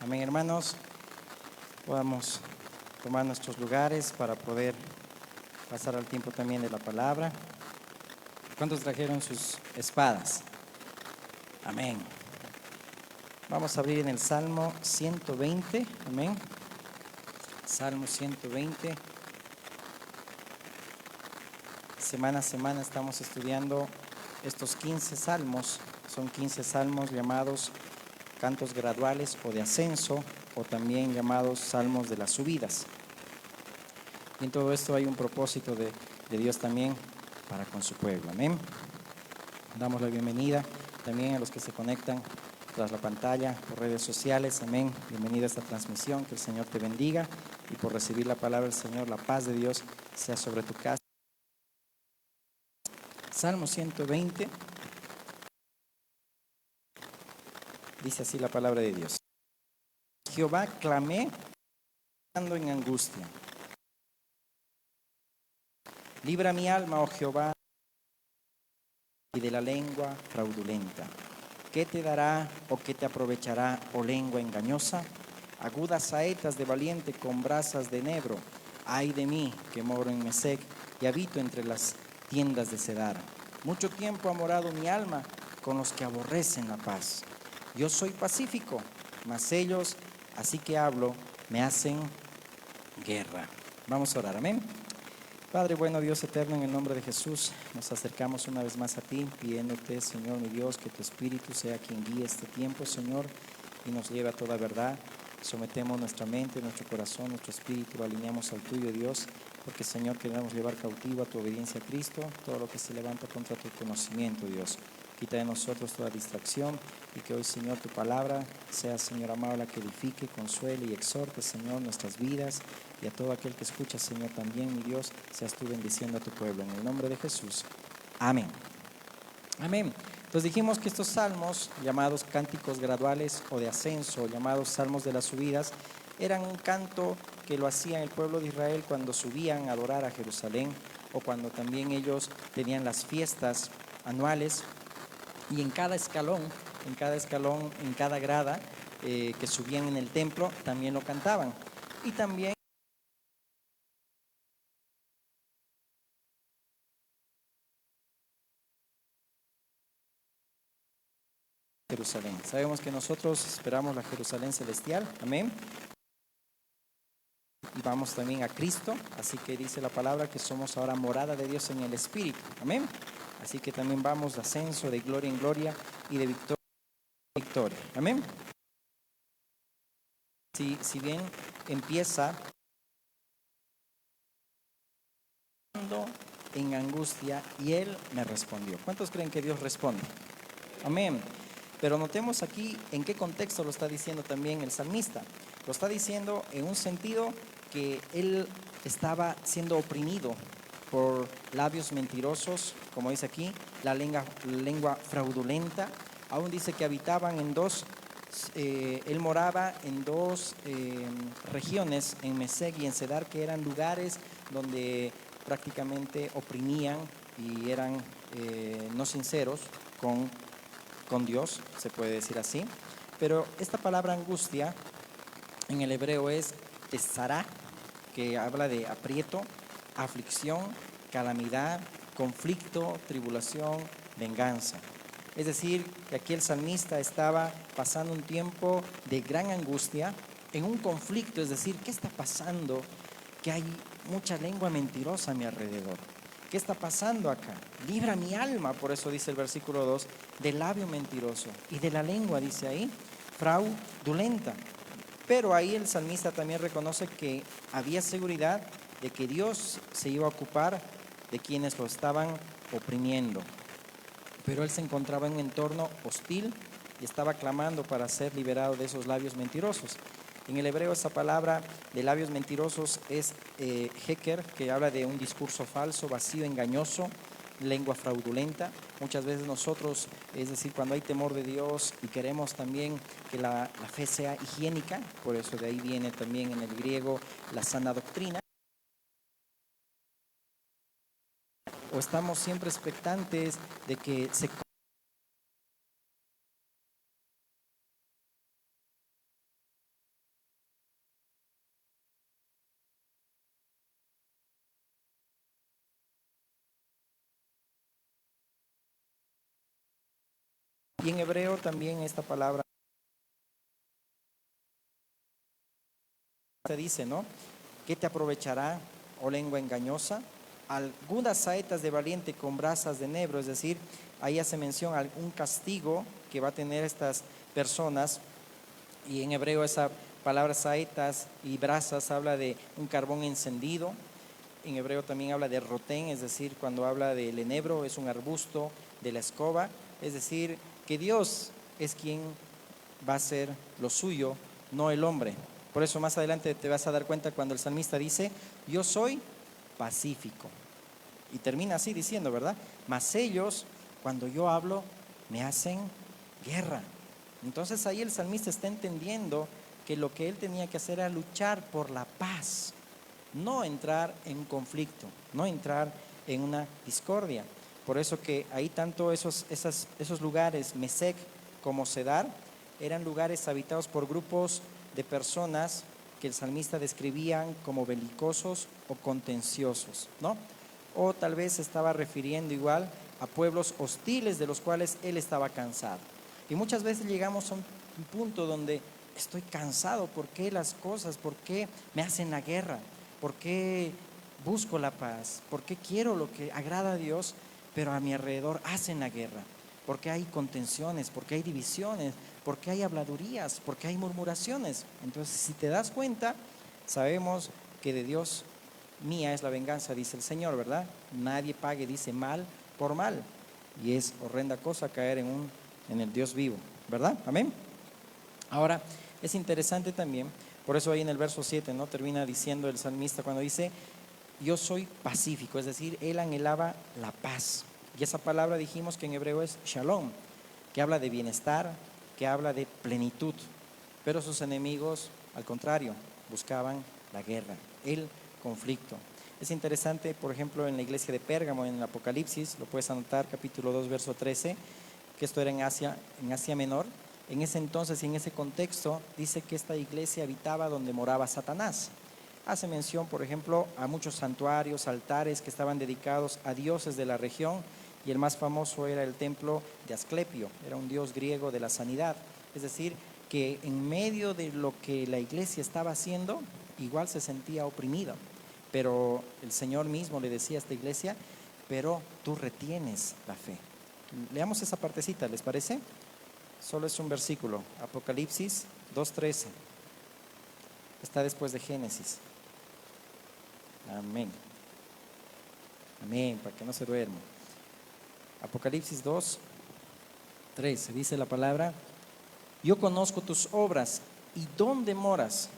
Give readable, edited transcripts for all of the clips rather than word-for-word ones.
Amén, hermanos. Podamos tomar nuestros lugares para poder pasar al tiempo también de la palabra. ¿Cuántos trajeron sus espadas? Amén. Vamos a abrir en el Salmo 120. Amén. Salmo 120. Semana a semana estamos estudiando estos 15 salmos. Son 15 salmos llamados cantos graduales o de ascenso, o también llamados salmos de las subidas. Y en todo esto hay un propósito de Dios también para con su pueblo. Amén. Damos la bienvenida también a los que se conectan tras la pantalla por redes sociales. Amén. Bienvenido a esta transmisión. Que el Señor te bendiga, y por recibir la palabra del Señor, la paz de Dios sea sobre tu casa. Salmo 120. Dice así la palabra de Dios. Jehová, clamé estando en angustia. Libra mi alma, oh Jehová, y de la lengua fraudulenta. ¿Qué te dará o qué te aprovechará, oh lengua engañosa? Agudas saetas de valiente con brasas de enebro. Ay de mí, que moro en Mesec y habito entre las tiendas de Cedar. Mucho tiempo ha morado mi alma con los que aborrecen la paz. Yo soy pacífico, mas ellos, así que hablo, me hacen guerra. Vamos a orar, amén. Padre bueno, Dios eterno, en el nombre de Jesús, nos acercamos una vez más a ti, pidiéndote, Señor mi Dios, que tu Espíritu sea quien guíe este tiempo, Señor, y nos lleve a toda verdad. Sometemos nuestra mente, nuestro corazón, nuestro espíritu, lo alineamos al tuyo, Dios, porque, Señor, queremos llevar cautivo a tu obediencia a Cristo, todo lo que se levanta contra tu conocimiento, Dios. Quita de nosotros toda distracción, y que hoy, Señor, tu palabra sea, Señor amado, la que edifique, consuele y exhorte, Señor, nuestras vidas, y a todo aquel que escucha, Señor, también, mi Dios, seas tú bendiciendo a tu pueblo. En el nombre de Jesús. Amén. Amén. Entonces dijimos que estos salmos, llamados cánticos graduales o de ascenso, llamados salmos de las subidas, eran un canto que lo hacía el pueblo de Israel cuando subían a adorar a Jerusalén, o cuando también ellos tenían las fiestas anuales, y en cada escalón, en cada grada que subían en el templo, también lo cantaban. Y también Jerusalén. Sabemos que nosotros esperamos la Jerusalén celestial, amén. Y vamos también a Cristo, así que dice la palabra que somos ahora morada de Dios en el Espíritu, amén. Así que también vamos de ascenso, de gloria en gloria y de victoria en victoria, amén. Si bien empieza en angustia y Él me respondió. ¿Cuántos creen que Dios responde? Amén. Pero notemos aquí en qué contexto lo está diciendo también el salmista. Lo está diciendo en un sentido que él estaba siendo oprimido por labios mentirosos, como dice aquí, la lengua fraudulenta. Aún dice que habitaban en dos, él moraba en dos regiones, en Mesec y en Cedar, que eran lugares donde prácticamente oprimían y eran no sinceros con Dios, se puede decir así. Pero esta palabra angustia en el hebreo es tesará, que habla de aprieto, aflicción, calamidad, conflicto, tribulación, venganza. Es decir, que aquí el salmista estaba pasando un tiempo de gran angustia, en un conflicto, es decir, ¿qué está pasando? Que hay mucha lengua mentirosa a mi alrededor. ¿Qué está pasando acá? Libra mi alma, por eso dice el versículo 2, del labio mentiroso y de la lengua, dice ahí, fraudulenta. Pero ahí el salmista también reconoce que había seguridad de que Dios se iba a ocupar de quienes lo estaban oprimiendo. Pero él se encontraba en un entorno hostil y estaba clamando para ser liberado de esos labios mentirosos. En el hebreo esa palabra de labios mentirosos es heker, que habla de un discurso falso, vacío, engañoso, lengua fraudulenta. Muchas veces nosotros, es decir, cuando hay temor de Dios y queremos también que la fe sea higiénica, por eso de ahí viene también en el griego la sana doctrina, o estamos siempre expectantes de que se Y en hebreo también esta palabra se dice, ¿no? ¿Qué te aprovechará, oh lengua engañosa? Algunas saetas de valiente con brasas de enebro, es decir, ahí hace mención a algún castigo que va a tener estas personas. Y en hebreo esa palabra saetas y brasas habla de un carbón encendido. En hebreo también habla de rotén, es decir, cuando habla del enebro es un arbusto, de la escoba, es decir, que Dios es quien va a hacer lo suyo, no el hombre. Por eso más adelante te vas a dar cuenta cuando el salmista dice, yo soy pacífico. Y termina así diciendo, ¿verdad? Mas ellos, cuando yo hablo, me hacen guerra. Entonces ahí el salmista está entendiendo que lo que él tenía que hacer era luchar por la paz, no entrar en conflicto, no entrar en una discordia. Por eso que ahí tanto esos lugares, Mesec como Cedar, eran lugares habitados por grupos de personas que el salmista describían como belicosos o contenciosos, ¿no? O tal vez se estaba refiriendo igual a pueblos hostiles de los cuales él estaba cansado. Y muchas veces llegamos a un punto donde estoy cansado. ¿Por qué las cosas? ¿Por qué me hacen la guerra? ¿Por qué busco la paz? ¿Por qué quiero lo que agrada a Dios, pero a mi alrededor hacen la guerra? ¿Por qué hay contenciones? ¿Por qué hay divisiones? ¿Por qué hay habladurías? ¿Por qué hay murmuraciones? Entonces, si te das cuenta, sabemos que de Dios mía es la venganza, dice el Señor, ¿verdad? Nadie pague, dice, mal por mal. Y es horrenda cosa caer en el Dios vivo, ¿verdad? Amén. Ahora, es interesante también, por eso ahí en el verso 7, ¿no? Termina diciendo el salmista cuando dice, yo soy pacífico, es decir, él anhelaba la paz. Y esa palabra dijimos que en hebreo es shalom, que habla de bienestar, que habla de plenitud. Pero sus enemigos, al contrario, buscaban la guerra, el conflicto. Es interesante, por ejemplo, en la iglesia de Pérgamo, en el Apocalipsis, lo puedes anotar, capítulo 2, verso 13, que esto era en Asia Menor. En ese entonces y en ese contexto dice que esta iglesia habitaba donde moraba Satanás. Hace mención, por ejemplo, a muchos santuarios, altares que estaban dedicados a dioses de la región, y el más famoso era el templo de Asclepio, era un dios griego de la sanidad. Es decir, que en medio de lo que la iglesia estaba haciendo, igual se sentía oprimido. Pero el Señor mismo le decía a esta iglesia, pero tú retienes la fe. Leamos esa partecita, ¿les parece? Solo es un versículo, Apocalipsis 2:13. Está después de Génesis. Amén. Amén, para que no se duerma. Apocalipsis 2:13 dice la palabra, yo conozco tus obras y dónde moras,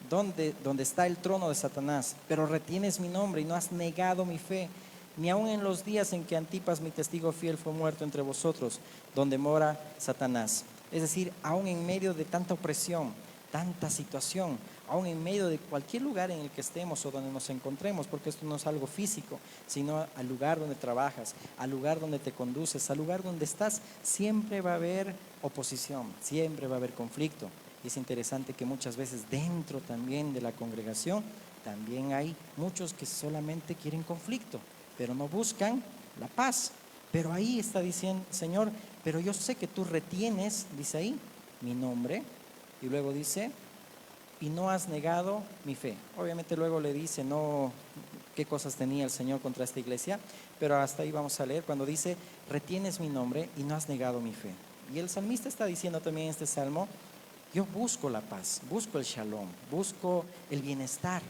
dónde está el trono de Satanás, pero retienes mi nombre y no has negado mi fe, ni aun en los días en que Antipas, mi testigo fiel, fue muerto entre vosotros, donde mora Satanás. Es decir, aun en medio de tanta opresión, tanta situación, aun en medio de cualquier lugar en el que estemos o donde nos encontremos, porque esto no es algo físico, sino al lugar donde trabajas, al lugar donde te conduces, al lugar donde estás, siempre va a haber oposición, siempre va a haber conflicto. Y es interesante que muchas veces dentro también de la congregación, también hay muchos que solamente quieren conflicto, pero no buscan la paz. Pero ahí está diciendo, Señor, pero yo sé que tú retienes, dice ahí, mi nombre, y luego dice, y no has negado mi fe. Obviamente luego le dice, no, qué cosas tenía el Señor contra esta iglesia, pero hasta ahí vamos a leer cuando dice, retienes mi nombre y no has negado mi fe. Y el salmista está diciendo también en este salmo, yo busco la paz, busco el shalom, busco el bienestar,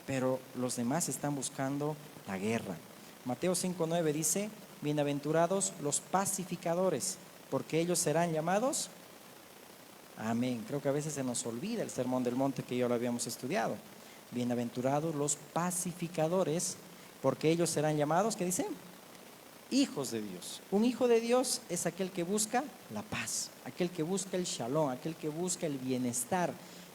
pero los demás están buscando la guerra. Mateo 5:9 dice, bienaventurados los pacificadores, porque ellos serán llamados. Amén. Creo que a veces se nos olvida el sermón del monte que ya lo habíamos estudiado. Bienaventurados los pacificadores, porque ellos serán llamados, ¿qué dice? Hijos de Dios. Un hijo de Dios es aquel que busca la paz, aquel que busca el shalom, aquel que busca el bienestar,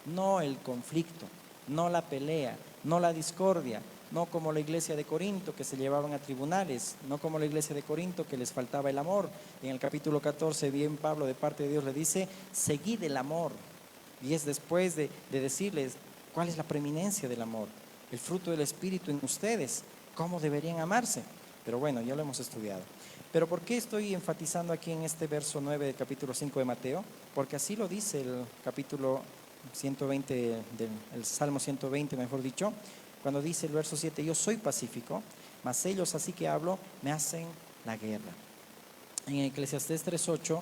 no el conflicto, no la pelea, no la discordia, no como la iglesia de Corinto que se llevaban a tribunales, no como la iglesia de Corinto que les faltaba el amor. En el capítulo 14 bien Pablo de parte de Dios le dice, seguid el amor. Y es después de decirles cuál es la preeminencia del amor, el fruto del Espíritu en ustedes, cómo deberían amarse. Pero bueno, ya lo hemos estudiado. Pero ¿por qué estoy enfatizando aquí en este verso 9 del capítulo 5 de Mateo? Porque así lo dice el capítulo 120, el Salmo 120, mejor dicho, cuando dice el verso 7, yo soy pacífico, mas ellos, así que hablo, me hacen la guerra. En Eclesiastés 3:8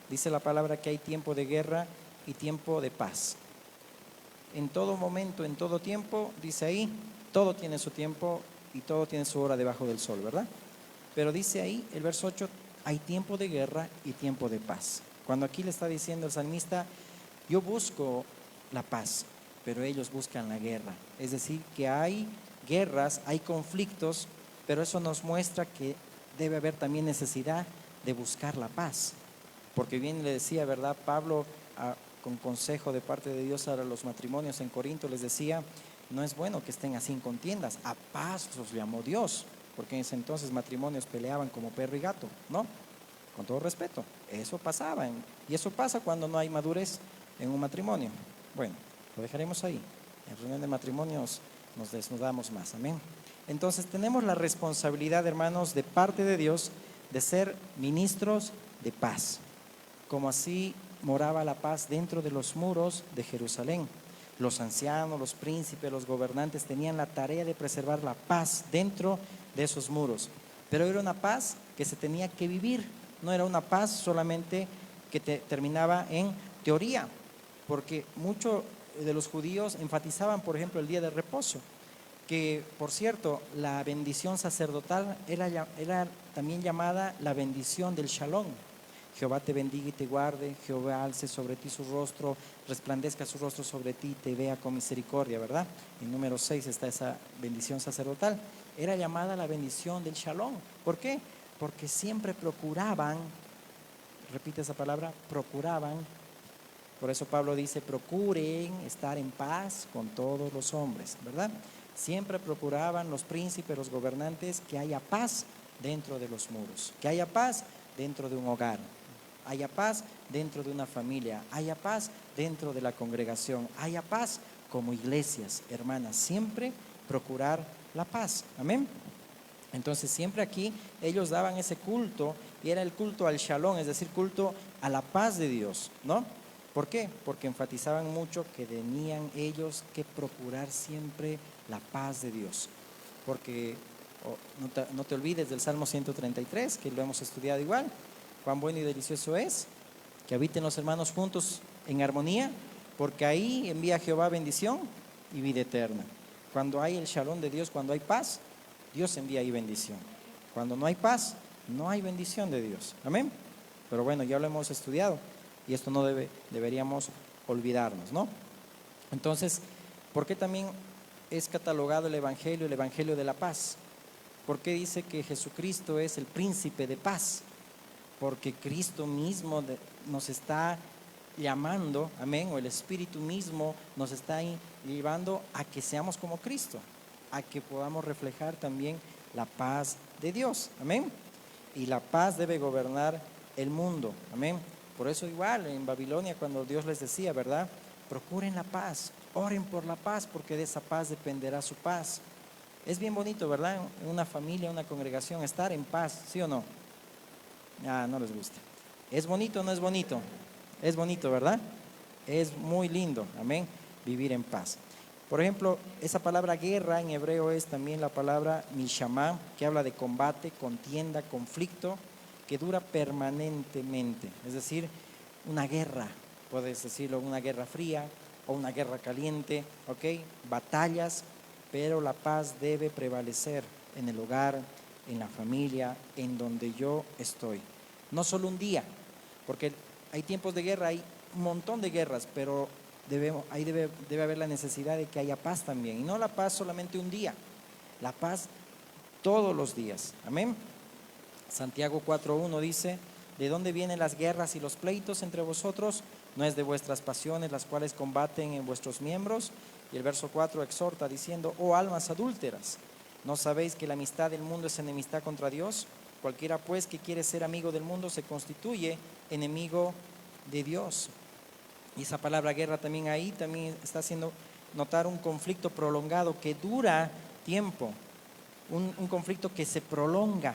dice la palabra que hay tiempo de guerra y tiempo de paz. En todo momento, en todo tiempo, dice ahí, todo tiene su tiempo y todo tiene su hora debajo del sol, ¿verdad? Pero dice ahí, el verso 8, hay tiempo de guerra y tiempo de paz. Cuando aquí le está diciendo el salmista, yo busco la paz, pero ellos buscan la guerra. Es decir, que hay guerras, hay conflictos, pero eso nos muestra que debe haber también necesidad de buscar la paz. Porque bien le decía, ¿verdad? Pablo, con consejo de parte de Dios a los matrimonios en Corinto, les decía, no es bueno que estén así en contiendas, a paz los llamó Dios, porque en ese entonces matrimonios peleaban como perro y gato, ¿no? Con todo respeto, eso pasaba, y eso pasa cuando no hay madurez en un matrimonio. Bueno, lo dejaremos ahí. En reunión de matrimonios nos desnudamos más, amén. Entonces tenemos la responsabilidad, hermanos, de parte de Dios, de ser ministros de paz, como así moraba la paz dentro de los muros de Jerusalén. Los ancianos, los príncipes, los gobernantes tenían la tarea de preservar la paz dentro de esos muros, pero era una paz que se tenía que vivir, no era una paz solamente que terminaba en teoría, porque muchos de los judíos enfatizaban, por ejemplo, el día de reposo, que por cierto, la bendición sacerdotal era también llamada la bendición del Shalom. Jehová te bendiga y te guarde, Jehová alce sobre ti su rostro, resplandezca su rostro sobre ti y te vea con misericordia, ¿verdad? En número 6 está esa bendición sacerdotal. Era llamada la bendición del Shalom. ¿Por qué? Porque siempre procuraban, repite esa palabra, procuraban. Por eso Pablo dice, procuren estar en paz con todos los hombres, ¿verdad? Siempre procuraban los príncipes, los gobernantes, que haya paz dentro de los muros, que haya paz dentro de un hogar, haya paz dentro de una familia, haya paz dentro de la congregación, haya paz como iglesias, hermanas, siempre procurar la paz, amén. Entonces siempre aquí ellos daban ese culto y era el culto al shalom, es decir, culto a la paz de Dios, ¿no? ¿Por qué? Porque enfatizaban mucho que tenían ellos que procurar siempre la paz de Dios. Porque no te olvides del Salmo 133, que lo hemos estudiado igual. Cuán bueno y delicioso es que habiten los hermanos juntos en armonía, porque ahí envía Jehová bendición y vida eterna. Cuando hay el shalom de Dios, cuando hay paz, Dios envía ahí bendición. Cuando no hay paz, no hay bendición de Dios. Amén. Pero bueno, ya lo hemos estudiado y esto no deberíamos olvidarnos, ¿no? Entonces, ¿por qué también es catalogado el Evangelio de la paz? ¿Por qué dice que Jesucristo es el príncipe de paz? Porque Cristo mismo nos está llamando, amén, o el Espíritu mismo nos está llevando a que seamos como Cristo, a que podamos reflejar también la paz de Dios, amén. Y la paz debe gobernar el mundo, amén. Por eso igual en Babilonia cuando Dios les decía, ¿verdad? Procuren la paz, oren por la paz, porque de esa paz dependerá su paz. Es bien bonito, ¿verdad? En una familia, una congregación, estar en paz, ¿sí o no? Ah, no les gusta. ¿Es bonito o no es bonito? Es bonito, ¿verdad? Es muy lindo, amén, vivir en paz. Por ejemplo, esa palabra guerra en hebreo es también la palabra mishama, que habla de combate, contienda, conflicto, que dura permanentemente. Es decir, una guerra, puedes decirlo, una guerra fría o una guerra caliente, ¿ok? Batallas, pero la paz debe prevalecer en el hogar, en la familia, en donde yo estoy. No solo un día, porque hay tiempos de guerra, hay un montón de guerras, pero ahí debe haber la necesidad de que haya paz también. Y no la paz solamente un día, la paz todos los días. Amén. Santiago 4:1 dice, ¿de dónde vienen las guerras y los pleitos entre vosotros? ¿No es de vuestras pasiones las cuales combaten en vuestros miembros? Y el verso 4 exhorta diciendo, oh almas adúlteras, ¿no sabéis que la amistad del mundo es enemistad contra Dios? Cualquiera pues que quiere ser amigo del mundo se constituye enemigo de Dios. Y esa palabra guerra también ahí también está haciendo notar un conflicto prolongado que dura tiempo, un conflicto que se prolonga.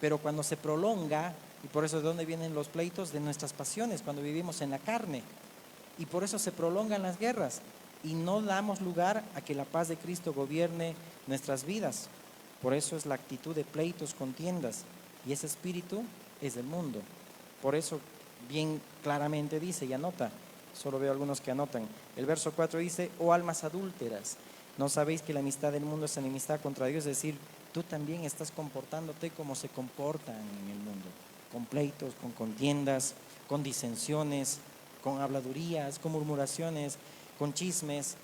pero cuando se prolonga, y por eso de dónde vienen los pleitos, de nuestras pasiones, cuando vivimos en la carne, y por eso se prolongan las guerras, y no damos lugar a que la paz de Cristo gobierne nuestras vidas. Por eso es la actitud de pleitos, contiendas, y ese espíritu es del mundo. Por eso bien claramente dice y anota, solo veo algunos que anotan. El verso 4 dice: oh almas adúlteras, ¿no sabéis que la amistad del mundo es enemistad contra Dios? Es decir, tú también estás comportándote como se comportan en el mundo, con pleitos, con contiendas, con disensiones, con habladurías, con murmuraciones, con chismes,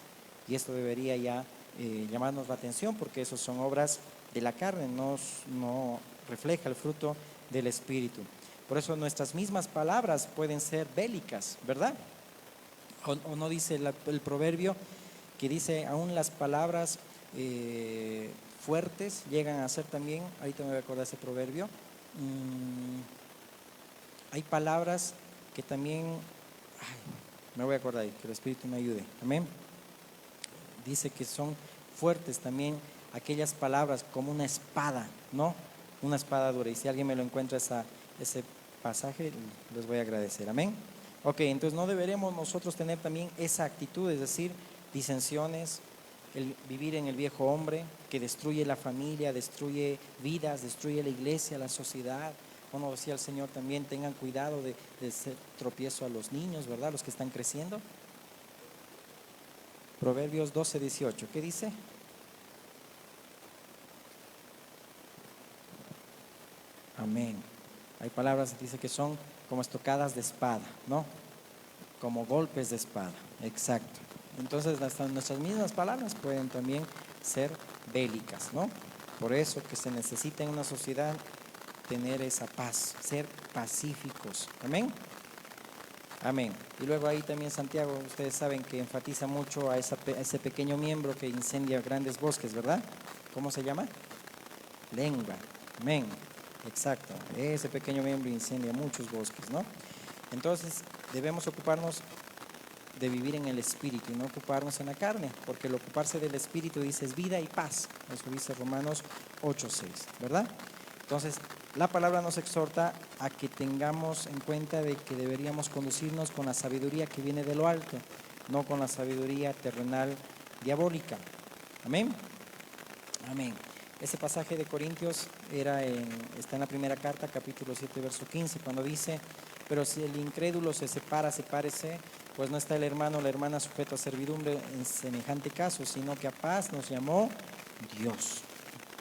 y esto debería ya llamarnos la atención, porque esos son obras de la carne, no refleja el fruto del Espíritu. Por eso nuestras mismas palabras pueden ser bélicas, ¿verdad? O no dice el proverbio que dice, aún las palabras fuertes llegan a ser también, ahorita me voy a acordar ese proverbio, hay palabras que también, me voy a acordar ahí, que el Espíritu me ayude, amén. Dice que son fuertes también aquellas palabras como una espada, ¿no? Una espada dura, y si alguien me lo encuentra ese pasaje, les voy a agradecer, amén. Ok, entonces no deberemos nosotros tener también esa actitud, es decir, disensiones, el vivir en el viejo hombre que destruye la familia, destruye vidas, destruye la iglesia, la sociedad. Como decía el Señor también, tengan cuidado de ser tropiezo a los niños, ¿verdad? Los que están creciendo. Proverbios 12:18, ¿qué dice? Amén. Hay palabras que dice que son como estocadas de espada, ¿no? Como golpes de espada, exacto. Entonces nuestras mismas palabras pueden también ser bélicas, ¿no? Por eso que se necesita en una sociedad tener esa paz, ser pacíficos, amén. Amén. Y luego ahí también Santiago, ustedes saben que enfatiza mucho a ese pequeño miembro que incendia grandes bosques, ¿verdad? ¿Cómo se llama? Lengua. Amén. Exacto. Ese pequeño miembro incendia muchos bosques, ¿no? Entonces debemos ocuparnos de vivir en el Espíritu y no ocuparnos en la carne, porque el ocuparse del Espíritu dice es vida y paz. Eso dice Romanos 8:6, ¿verdad? Entonces, la palabra nos exhorta a que tengamos en cuenta de que deberíamos conducirnos con la sabiduría que viene de lo alto, no con la sabiduría terrenal diabólica. Amén. Amén. Ese pasaje de Corintios está en la primera carta, capítulo 7, verso 15, cuando dice: pero si el incrédulo se separa, sepárese, pues no está el hermano o la hermana sujeto a servidumbre en semejante caso, sino que a paz nos llamó Dios.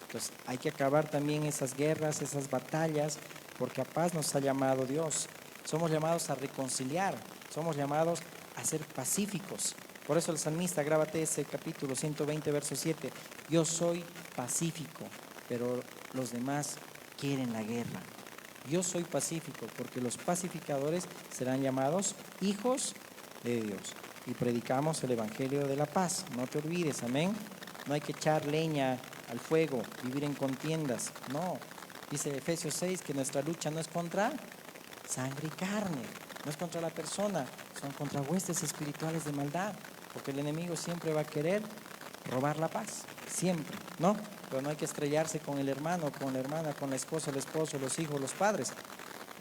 Entonces hay que acabar también esas guerras, esas batallas, porque a paz nos ha llamado Dios. Somos llamados a reconciliar, somos llamados a ser pacíficos. Por eso el salmista, grábate ese capítulo 120, verso 7, yo soy pacífico, pero los demás quieren la guerra. Yo soy pacífico, porque los pacificadores serán llamados hijos de Dios. Y predicamos el evangelio de la paz, no te olvides, amén. No hay que echar leña al fuego, vivir en contiendas, no. Dice Efesios 6 que nuestra lucha no es contra sangre y carne, no es contra la persona, son contra huestes espirituales de maldad, porque el enemigo siempre va a querer robar la paz, siempre, ¿no? Pero no hay que estrellarse con el hermano, con la hermana, con la esposa, el esposo, los hijos, los padres.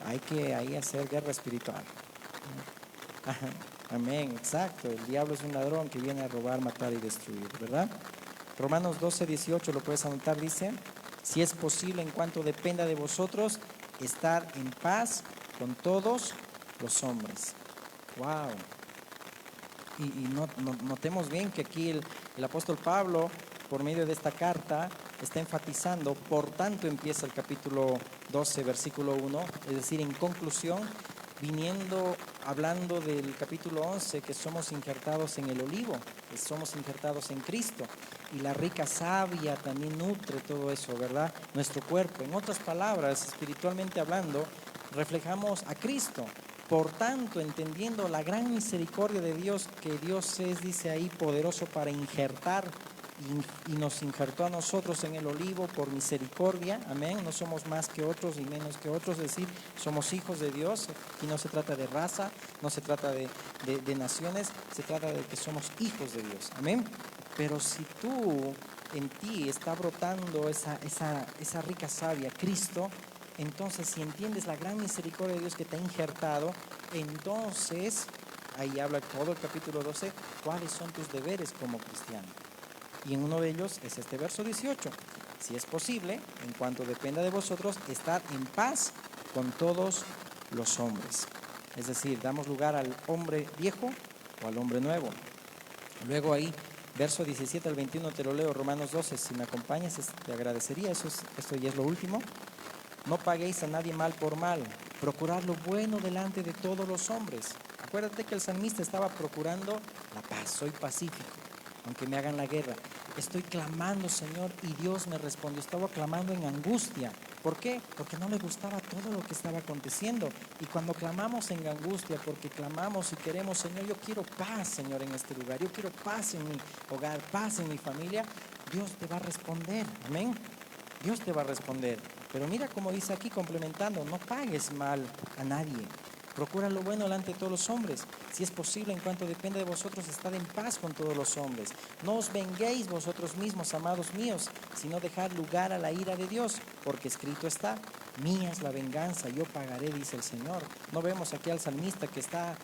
Hay que ahí hacer guerra espiritual. Amén, exacto. El diablo es un ladrón que viene a robar, matar y destruir, ¿verdad? Romanos 12:18, lo puedes anotar, dice: si es posible, en cuanto dependa de vosotros, estar en paz con todos los hombres. Wow. Y notemos bien que aquí el apóstol Pablo, por medio de esta carta, está enfatizando, por tanto empieza el capítulo 12, versículo 1, es decir, en conclusión, hablando del capítulo 11, que somos injertados en el olivo, que somos injertados en Cristo, y la rica savia también nutre todo eso, ¿verdad? Nuestro cuerpo. En otras palabras, espiritualmente hablando, reflejamos a Cristo. Por tanto, entendiendo la gran misericordia de Dios, que Dios es, dice ahí, poderoso para injertar, y nos injertó a nosotros en el olivo por misericordia, amén. No somos más que otros y menos que otros, es decir, somos hijos de Dios. Y no se trata de raza, no se trata de naciones, se trata de que somos hijos de Dios, amén. Pero si en ti está brotando esa rica savia, Cristo, entonces si entiendes la gran misericordia de Dios que te ha injertado, entonces, ahí habla todo el capítulo 12, cuáles son tus deberes como cristiano. Y en uno de ellos es este verso 18. Si es posible, en cuanto dependa de vosotros, estad en paz con todos los hombres. Es decir, damos lugar al hombre viejo o al hombre nuevo. Luego ahí, verso 17 al 21, te lo leo, Romanos 12. Si me acompañas, te agradecería. Esto ya es lo último. No paguéis a nadie mal por mal. Procurad lo bueno delante de todos los hombres. Acuérdate que el salmista estaba procurando la paz. Soy pacífico, aunque me hagan la guerra. Estoy clamando, Señor, y Dios me respondió. Estaba clamando en angustia. ¿Por qué? Porque no le gustaba todo lo que estaba aconteciendo. Y cuando clamamos en angustia, porque clamamos y queremos, Señor, yo quiero paz, Señor, en este lugar. Yo quiero paz en mi hogar, paz en mi familia. Dios te va a responder. Amén. Dios te va a responder. Pero mira cómo dice aquí, complementando, no pagues mal a nadie. Procura lo bueno delante de todos los hombres. Si es posible, en cuanto depende de vosotros, estad en paz con todos los hombres. No os venguéis vosotros mismos, amados míos, sino dejad lugar a la ira de Dios, porque escrito está, mía es la venganza, yo pagaré, dice el Señor. No vemos aquí al salmista que está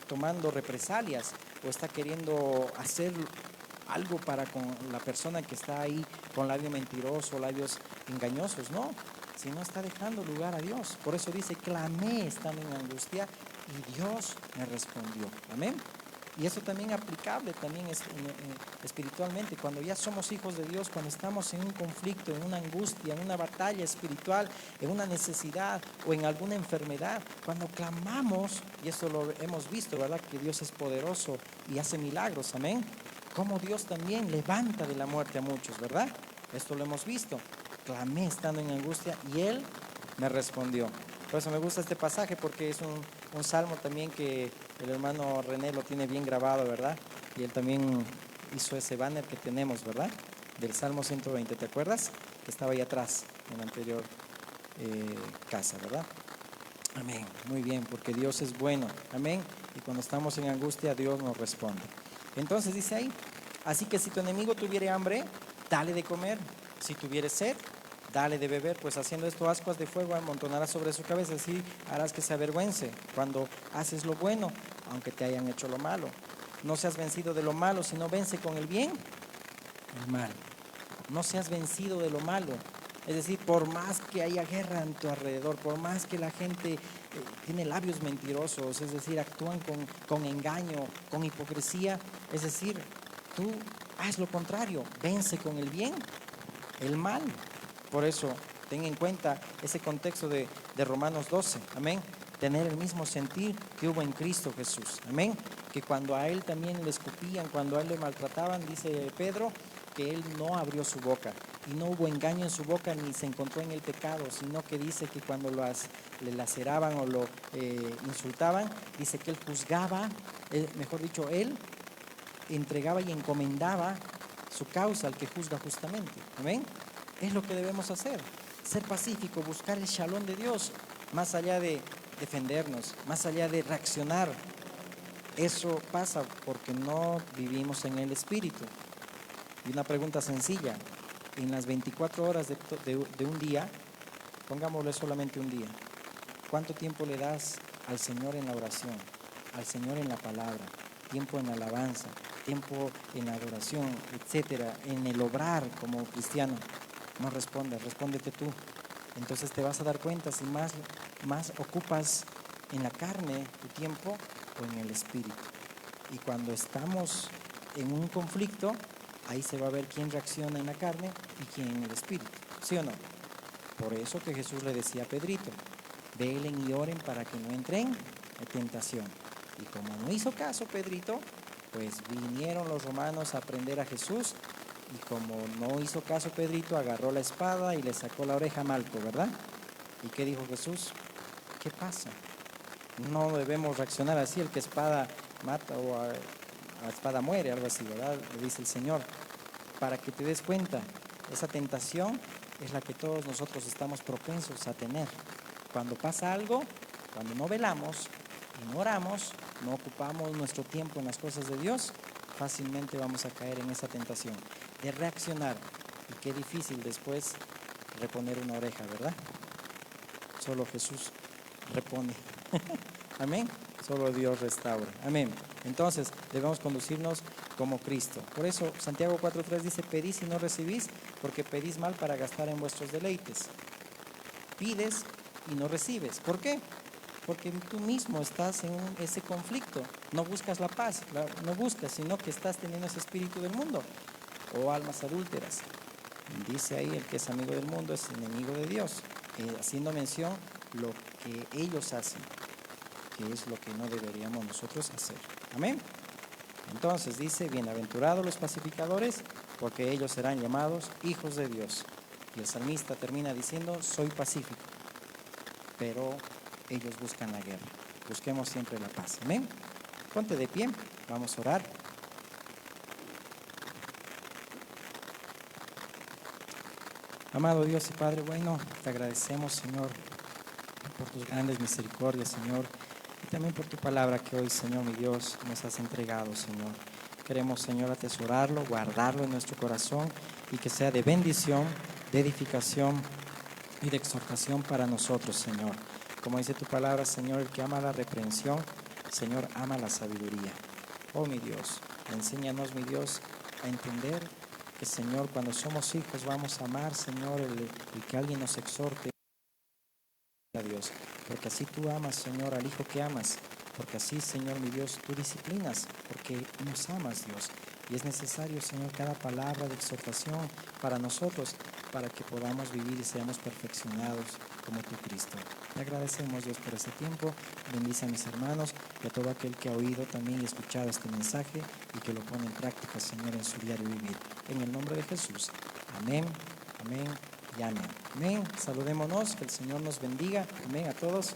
tomando represalias o está queriendo hacer algo para con la persona que está ahí con labio mentiroso, labios engañosos, no, sino está dejando lugar a Dios. Por eso dice, clamé estando en angustia y Dios me respondió. Amén. Y eso también aplicable también es espiritualmente. Cuando ya somos hijos de Dios, cuando estamos en un conflicto, en una angustia, en una batalla espiritual, en una necesidad o en alguna enfermedad, cuando clamamos, y eso lo hemos visto, ¿verdad? Que Dios es poderoso y hace milagros, amén. Como Dios también levanta de la muerte a muchos, ¿verdad? Esto lo hemos visto. Clamé estando en angustia y Él me respondió. Por eso me gusta este pasaje porque es un salmo también que el hermano René lo tiene bien grabado, ¿verdad? Y él también hizo ese banner que tenemos, ¿verdad? Del Salmo 120, ¿te acuerdas? Que estaba ahí atrás, en la anterior casa, ¿verdad? Amén, muy bien, porque Dios es bueno, amén. Y cuando estamos en angustia, Dios nos responde. Entonces dice ahí, así que si tu enemigo tuviere hambre, dale de comer. Si tuviere sed, dale de beber, pues haciendo esto ascuas de fuego amontonarás sobre su cabeza, así harás que se avergüence cuando haces lo bueno, aunque te hayan hecho lo malo. No seas vencido de lo malo, sino vence con el bien el mal. No seas vencido de lo malo. Es decir, por más que haya guerra en tu alrededor, por más que la gente tiene labios mentirosos, es decir, actúan con engaño, con hipocresía, es decir, tú haz lo contrario, vence con el bien el mal. Por eso, ten en cuenta ese contexto de Romanos 12, amén. Tener el mismo sentir que hubo en Cristo Jesús, amén. Que cuando a Él también le escupían, cuando a Él le maltrataban, dice Pedro, que Él no abrió su boca y no hubo engaño en su boca ni se encontró en el pecado, sino que dice que cuando le laceraban o lo insultaban, dice que Él juzgaba, mejor dicho, Él entregaba y encomendaba su causa al que juzga justamente, amén. Es lo que debemos hacer, ser pacífico, buscar el shalom de Dios, más allá de defendernos, más allá de reaccionar. Eso pasa porque no vivimos en el Espíritu. Y una pregunta sencilla, en las 24 horas de un día, pongámosle solamente un día, ¿cuánto tiempo le das al Señor en la oración, al Señor en la palabra, tiempo en alabanza, tiempo en adoración, etcétera, en el obrar como cristiano? No respondes, respóndete tú. Entonces te vas a dar cuenta si más ocupas en la carne tu tiempo o en el Espíritu. Y cuando estamos en un conflicto, ahí se va a ver quién reacciona en la carne y quién en el Espíritu, ¿sí o no? Por eso que Jesús le decía a Pedrito, velen y oren para que no entren en tentación. Y como no hizo caso Pedrito, pues vinieron los romanos a prender a Jesús. Y como no hizo caso Pedrito, agarró la espada y le sacó la oreja a Malco, ¿verdad? ¿Y qué dijo Jesús? ¿Qué pasa? No debemos reaccionar así, el que espada mata o a espada muere, algo así, ¿verdad? Le dice el Señor. Para que te des cuenta, esa tentación es la que todos nosotros estamos propensos a tener. Cuando pasa algo, cuando no velamos y no oramos, no ocupamos nuestro tiempo en las cosas de Dios, fácilmente vamos a caer en esa tentación de reaccionar. Y qué difícil después reponer una oreja, ¿verdad? solo Jesús repone. Amén. Solo Dios restaura. Amén. Entonces debemos conducirnos como Cristo. Por eso Santiago 4:3 dice: pedís y no recibís, porque pedís mal para gastar en vuestros deleites. Pides y no recibes. ¿Por qué? Porque tú mismo estás en ese conflicto. No buscas la paz, no buscas, sino que estás teniendo ese espíritu del mundo. O almas adúlteras. Dice ahí: el que es amigo del mundo es enemigo de Dios. Haciendo mención lo que ellos hacen, que es lo que no deberíamos nosotros hacer. Amén. Entonces dice: bienaventurados los pacificadores, porque ellos serán llamados hijos de Dios. Y el salmista termina diciendo: soy pacífico, pero ellos buscan la guerra. Busquemos siempre la paz. Amén. Ponte de pie, vamos a orar. Amado Dios y Padre bueno, te agradecemos, Señor, por tus grandes misericordias, Señor, y también por tu palabra que hoy, Señor mi Dios, nos has entregado, Señor. Queremos, Señor, atesorarlo, guardarlo en nuestro corazón y que sea de bendición, de edificación y de exhortación para nosotros, Señor. Como dice tu palabra, Señor, el que ama la reprensión, Señor, ama la sabiduría. Oh, mi Dios, enséñanos, mi Dios, a entender que, Señor, cuando somos hijos vamos a amar, Señor, el que alguien nos exhorte a Dios, porque así tú amas, Señor, al hijo que amas, porque así, Señor, mi Dios, tú disciplinas, porque nos amas, Dios, y es necesario, Señor, cada palabra de exhortación para nosotros, para que podamos vivir y seamos perfeccionados como tu Cristo. Te agradecemos, Dios, por este tiempo. Bendice a mis hermanos y a todo aquel que ha oído también y escuchado este mensaje y que lo pone en práctica, Señor, en su diario vivir. En el nombre de Jesús. Amén, amén y amén. Amén. Saludémonos, que el Señor nos bendiga. Amén a todos.